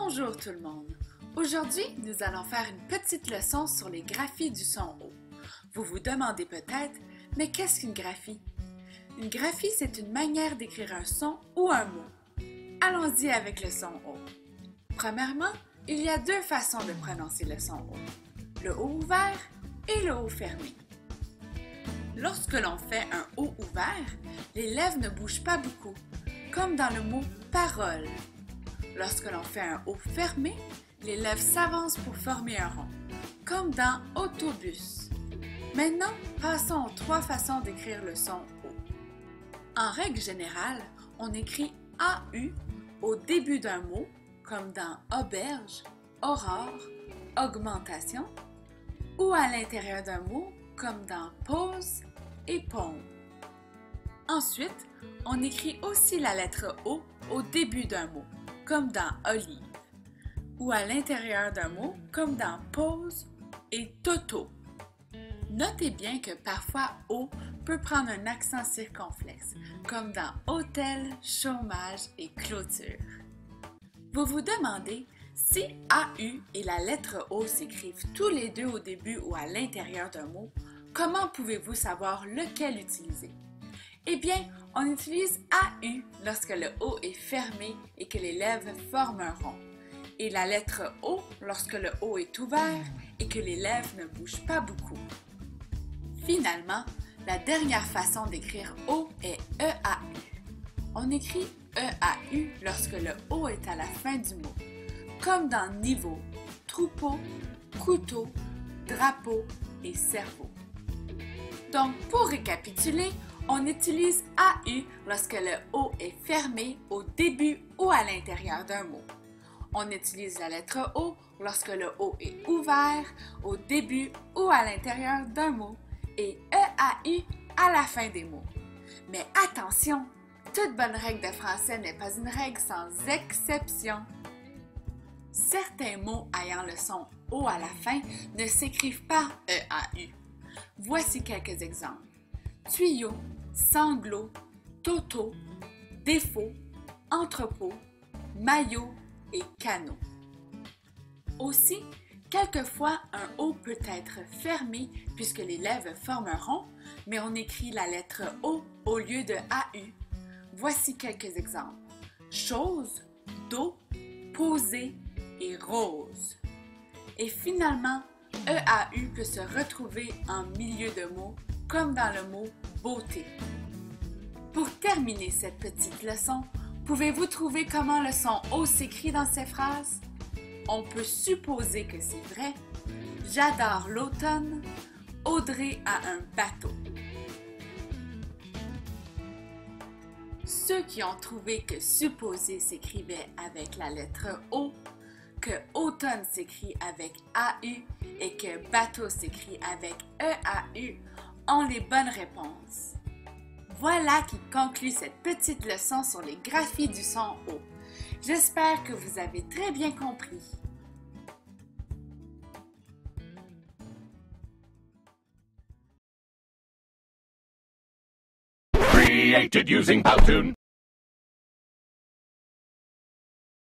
Bonjour tout le monde! Aujourd'hui, nous allons faire une petite leçon sur les graphies du son O. Vous vous demandez peut-être, mais qu'est-ce qu'une graphie? Une graphie, c'est une manière d'écrire un son ou un mot. Allons-y avec le son O. Premièrement, il y a deux façons de prononcer le son O, le O ouvert et le O fermé. Lorsque l'on fait un O ouvert, les lèvres ne bougent pas beaucoup, comme dans le mot parole. Lorsque l'on fait un O fermé, les lèvres s'avancent pour former un rond, comme dans autobus. Maintenant, passons aux trois façons d'écrire le son O. En règle générale, on écrit AU au début d'un mot, comme dans auberge, aurore, augmentation, ou à l'intérieur d'un mot, comme dans pause et paume. Ensuite, on écrit aussi la lettre O au début d'un mot, comme dans olive, ou à l'intérieur d'un mot, comme dans pause et toto. Notez bien que parfois O peut prendre un accent circonflexe, comme dans hôtel, chômage et clôture. Vous vous demandez si AU et la lettre O s'écrivent tous les deux au début ou à l'intérieur d'un mot, comment pouvez-vous savoir lequel utiliser? Eh bien, on utilise AU lorsque le O est fermé et que les lèvres forment un rond, et la lettre O lorsque le O est ouvert et que les lèvres ne bougent pas beaucoup. Finalement, la dernière façon d'écrire O est EAU. On écrit EAU lorsque le O est à la fin du mot, comme dans niveau, troupeau, couteau, drapeau et cerveau. Donc, pour récapituler, on utilise AU lorsque le O est fermé au début ou à l'intérieur d'un mot. On utilise la lettre O lorsque le O est ouvert au début ou à l'intérieur d'un mot et EAU à la fin des mots. Mais attention, toute bonne règle de français n'est pas une règle sans exception. Certains mots ayant le son O à la fin ne s'écrivent pas EAU. Voici quelques exemples. Tuyau, sanglot, toto, défaut, entrepôt, maillot et canot. Aussi, quelquefois, un O peut être fermé puisque les lèvres forment un rond, mais on écrit la lettre O au lieu de AU. Voici quelques exemples. Chose, dos, posé et rose. Et finalement, EAU peut se retrouver en milieu de mot, comme dans le mot beauté. Pour terminer cette petite leçon, pouvez-vous trouver comment le son O s'écrit dans ces phrases? On peut supposer que c'est vrai. J'adore l'automne. Audrey a un bateau. Ceux qui ont trouvé que supposer s'écrivait avec la lettre O, que automne s'écrit avec AU et que bateau s'écrit avec EAU ont les bonnes réponses. Voilà qui conclut cette petite leçon sur les graphies du son O. J'espère que vous avez très bien compris. Created using Powtoon.